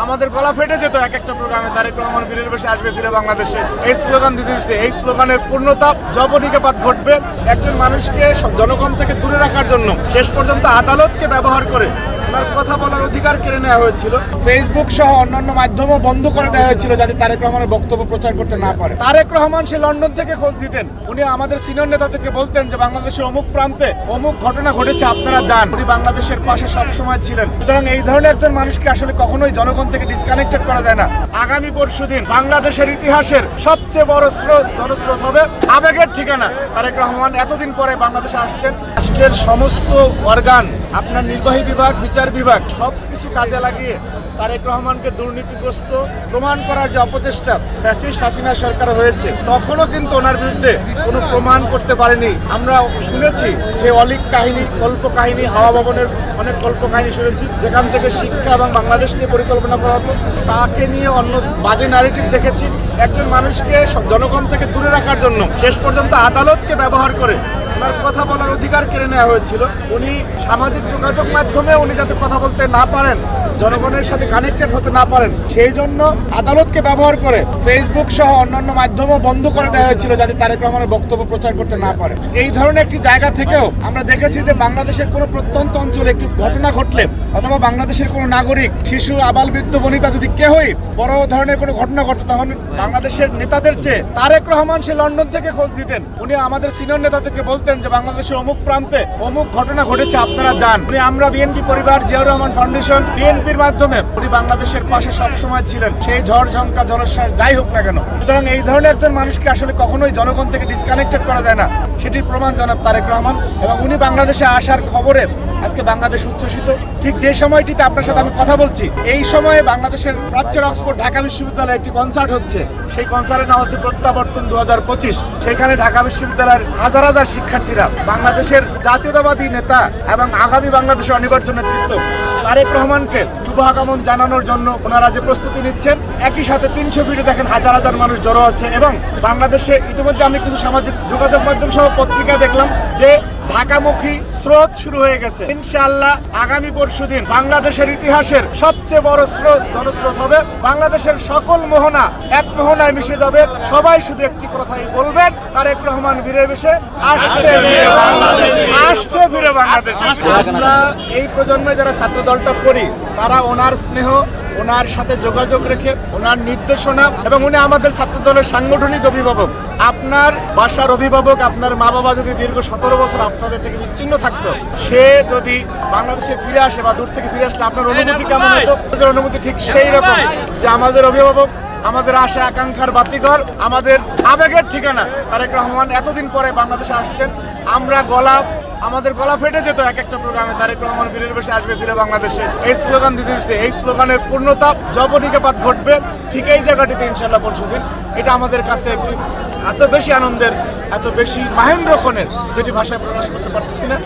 আমাদের গলা ফেটে যেত এক একটা প্রোগ্রামে তারেক রহমান বীরের বেশে আসবে ফিরে বাংলাদেশে এই স্লোগান দিতে দিতে। এই স্লোগানের পূর্ণতা যবনিকাপাত ঘটবে। একজন মানুষকে জনগণ থেকে দূরে রাখার জন্য শেষ পর্যন্ত আদালতকে ব্যবহার করে ওনার কথা বলার অধিকার কেড়ে নেওয়া হয়েছিল। ফেসবুক সহ অন্যান্য মাধ্যমও বন্ধ করে দেওয়া হয়েছিল যাতে তারেক রহমানের বক্তব্য প্রচার করতে না পারে। তারেক রহমান সে লন্ডন থেকে খোঁজ দিতেন। উনি আমাদের সিনিয়র নেতাদেরকে বলতেন যে বাংলাদেশের অমুক প্রান্তে অমুক ঘটনা ঘটেছে, আপনারা যান। উনি বাংলাদেশের পাশে সবসময় ছিলেন। সুতরাং এই ধরনের একজন মানুষকে আসলে কখনোই জনগণ থেকে ডিসকানেক্টেড করা যায় না। আগামী পরশুদিন বাংলাদেশের ইতিহাসের সবচেয়ে বড় জনস্রোত হবে আবেগের ঠিকানা। তারেক রহমান এতদিন পরে বাংলাদেশে আসছেন। রাষ্ট্রের সমস্ত অর্গান, আপনার নির্বাহী বিভাগ, বিচার বিভাগ সবকিছু কাজে লাগিয়ে তারেক রহমানকে দুর্নীতিগ্রস্ত প্রমাণ করার যে অপচেষ্টা ফ্যাসিস্ট হাসিনা সরকার হয়েছে, তখনও কিন্তু ওনার বিরুদ্ধে কোনো প্রমাণ করতে পারেনি। আমরা শুনেছি যে অলিক কাহিনী, কল্প কাহিনী, হাওয়া ভবনের অনেক কল্প কাহিনী শুনেছি, যেখান থেকে শিক্ষা এবং বাংলাদেশ নিয়ে পরিকল্পনা করা হতো। তাকে নিয়ে অন্য বাজে ন্যারেটিভ দেখেছি। একজন মানুষকে জনগণ থেকে দূরে রাখার জন্য শেষ পর্যন্ত আদালতকে ব্যবহার করে ওনার কথা বলার অধিকার কেড়ে নেওয়া হয়েছিল। উনি সামাজিক যোগাযোগ মাধ্যমে উনি যাতে কথা বলতে না পারেন, জনগণের সাথে কানেক্টেড হতে না পারেন, সেই জন্য আদালতকে ব্যবহার করে ফেসবুক সহ অন্যান্য মাধ্যমও বন্ধ করে দেওয়া হয়েছিল যাতে তারেক রহমানের বক্তব্য প্রচার করতে না পারে। এই ধরনের একটি জায়গা থেকেও আমরা দেখেছি যে বাংলাদেশের কোনো প্রত্যন্ত অঞ্চলে একটি ঘটনা ঘটলে অথবা বাংলাদেশের কোনো নাগরিক, শিশু, আবাল, বৃদ্ধ, বনিতা যদি কেউই বড় ধরনের কোনো ঘটনা ঘটে, তখন বাংলাদেশের নেতাদের চেয়ে তারেক রহমান সে লন্ডন থেকে খোঁজ দিতেন। উনি আমাদের সিনিয়র নেতাদেরকে বলতেন যে বাংলাদেশের অমুক প্রান্তে অমুক ঘটনা ঘটেছে, আপনারা যান। আমরা বিএনপি পরিবার, জিয়াউর রহমান ফাউন্ডেশন, বিএনপির মাধ্যমে উনি বাংলাদেশের পাশে সবসময় ছিলেন, সেই ঝড় ঝঙ্কা জলোচ্ছ্বাস যাই হোক না কেন। সুতরাং এই ধরনের একজন মানুষকে আসলে কখনোই জনগণ থেকে ডিসকানেক্টেড করা যায় না, সেটির প্রমাণ জনাব তারেক রহমান। এবং উনি বাংলাদেশে আসার খবরে আজকে বাংলাদেশ উচ্ছ্বসিত। ঠিক যে সময়টিতে আপনার সাথে আমি কথা বলছি, এই সময়ে বাংলাদেশের প্রাচ্যের অক্সফোর্ড ঢাকা বিশ্ববিদ্যালয়ে একটি কনসার্ট হচ্ছে। সেই কনসার্টের নাম হচ্ছে প্রত্যাবর্তন 2025। সেখানে ঢাকা বিশ্ববিদ্যালয়ের হাজার হাজার শিক্ষার্থীরা বাংলাদেশের জাতীয়তাবাদী নেতা এবং আগামী বাংলাদেশের অনিবার্য নেতৃত্ব তারেক রহমানকে শুভ আগমন জানানোর জন্য ওনারা যে প্রস্তুতি নিচ্ছেন, একই সাথে 300 ফিটে দেখেন হাজার হাজার মানুষ জড়ো আছে। এবং বাংলাদেশে ইতিমধ্যে আমি কিছু সামাজিক যোগাযোগ মাধ্যম সহ পত্রিকা দেখলাম যে ঢাকামুখী স্রোত শুরু হয়ে গেছে। ইনশাআল্লাহ আগামী পরশুদিন বাংলাদেশের ইতিহাসের সবচেয়ে বড় জনস্রোত হবে। বাংলাদেশের সকল মোহনা এক মোহনায় মিশে যাবে। সবাই শুধু একটি কথাই বলবেন, তারেক রহমান বীরের বেশে আসছে ফিরে বাংলাদেশ। আমরা এই প্রজন্মে যারা ছাত্র দলটা করি, তারা ওনার স্নেহ, ওনার সাথে যোগাযোগ রেখে, ওনার নির্দেশনা, এবং উনি আমাদের ছাত্র দলের সাংগঠনিক অভিভাবক। আপনার বাসার অভিভাবক, আপনার মা বাবা যদি দীর্ঘ 17 বছর আপনাদের থেকে বিচ্ছিন্ন থাকতো, সে যদি বাংলাদেশে ফিরে আসে বা দূর থেকে ফিরে আসলে আপনার অনুভূতি কেমন হতো? আমাদের অনুভূতি ঠিক সেই রকম যে আমাদের অভিভাবক, আমাদের আশা আকাঙ্ক্ষার বাতিঘর, আমাদের আবেগের ঠিকানা তারেক রহমান এতদিন পরে বাংলাদেশে আসছেন। আমাদের গলা ফেটে যেত এক একটা প্রোগ্রামে তারেক রহমান বীরের বেশে আসবে ফিরে বাংলাদেশে এই স্লোগান দিতে দিতে। এই স্লোগানের পূর্ণতা যবনিকাপাত ঘটবে ঠিক এই জায়গাটিতে ইনশাআল্লাহ পরশুদিন। এটা আমাদের কাছে একটি এত বেশি আনন্দের, এত বেশি মাহেন্দ্র ক্ষণের, যেটি ভাষায় প্রকাশ করতে পারতেছি না।